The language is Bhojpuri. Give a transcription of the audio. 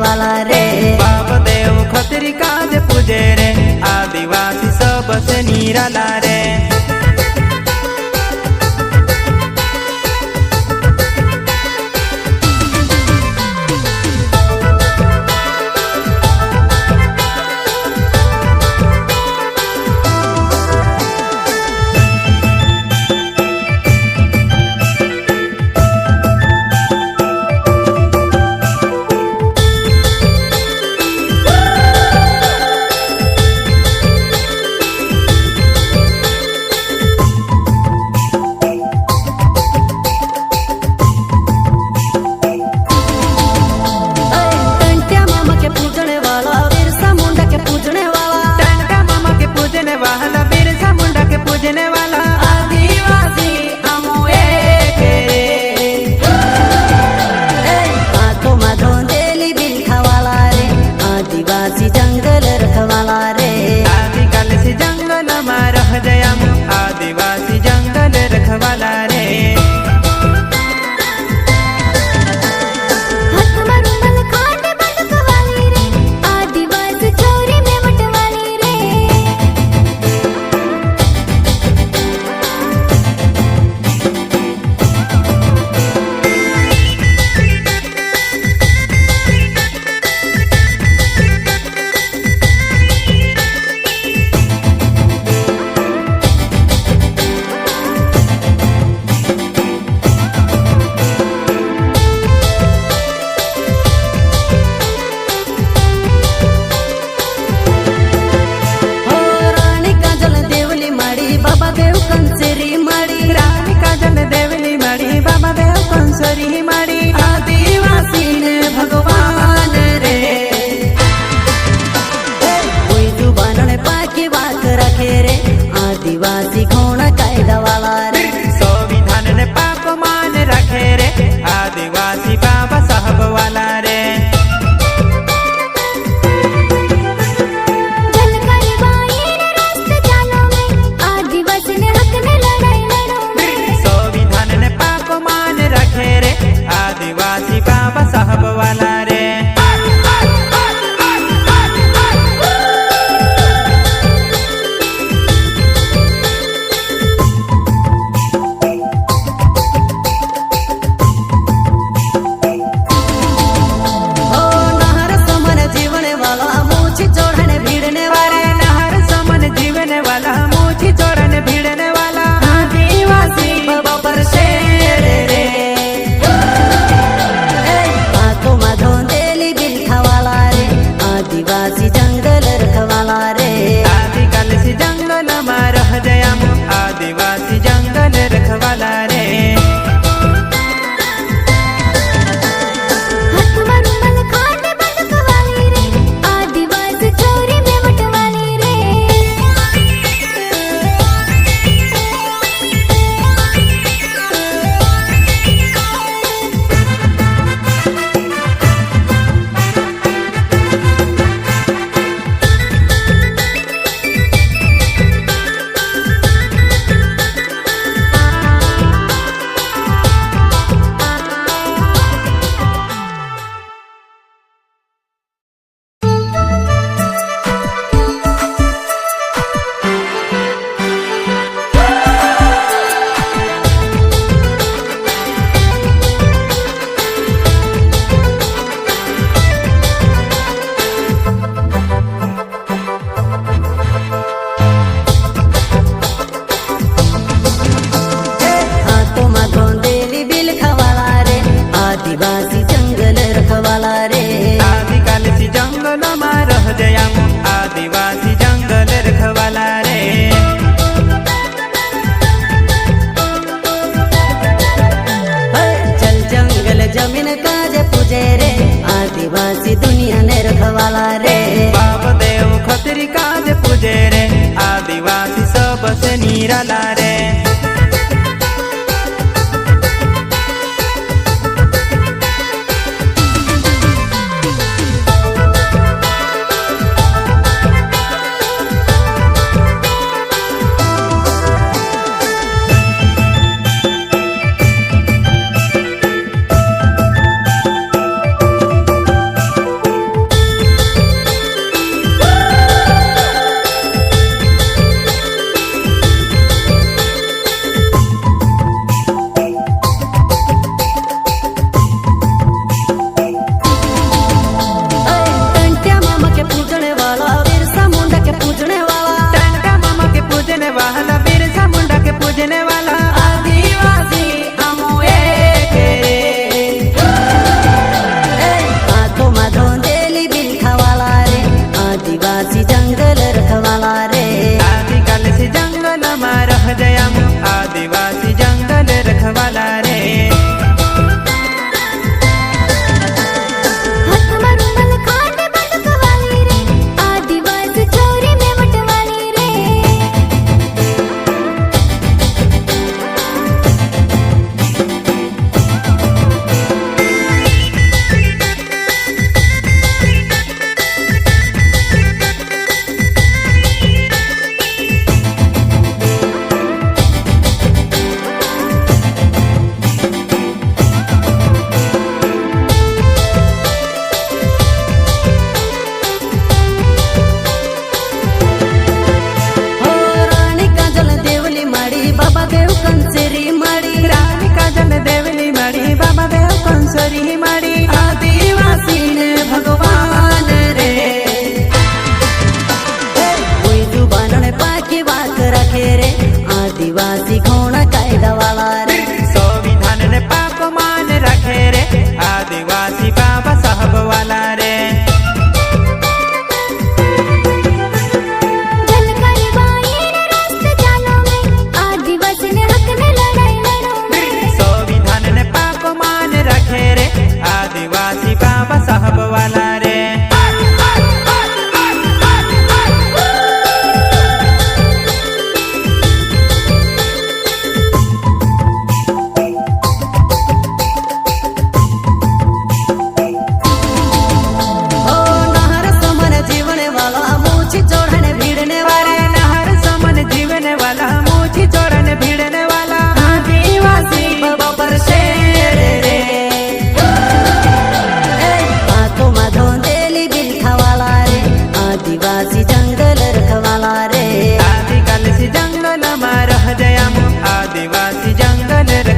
रखवाला रे। बाप देव खतरी काज पूजे रे, आदिवासी सबसे निराला रे। आदिवासी जंगल रखवाला रे। आदिवासी चोरी में मटवाली रे। बाबा देव कंसरी माड़ी, रानी काजल देवली माड़ी, बाबा देव कंसरी माड़ी। आदिवासी ने भगवान रे। कोई जुबान ने पाकी बात रखे रे, आदिवासी घोड़ा कायदा वाला रे। संविधान ने पाप मान रखे रे, आदिवासी बाबा साहब वाला रे। आदिवासी बाबा साहब वाला रे। नहर समन जीवने वाला मूछी चोड़ने भिड़ने वाले, नहर समन जीवने वाला मूछी चोड़ने भिड़ने वाला, आदिवासी बाबा पर शेर रे। आदिवासी जंगल रखवाला रे। आदिवासी जंगल में रह जया, आदिवासी जंगल रखवाला रे। आदिवासी चोरी में मटवाली रे। आदिवासी जंगल रखवाला रे। आदिवासी जंगल में रह जया, आदिवासी जंगल रखवाला रे। चल जंगल जमीन काज पूजे रे, आदिवासी दुनिया ने रखवाला रे। बाप देव खतरी काज पूजे रे, आदिवासी सबसे निराला रे। नहीं मड़ी आदिवासी ने भगवान रे कोई जुबान ने पाकी बात रखे रे आदिवासी खोना कायदा वाला रे संविधान ने पाप मान रखे रे आदिवासी बाबा साहब वाला रे संविधान ने पाप मान रखे रे आदिवासी बाबा साहब वाला रे आदिवासी जंगल रखवाला रे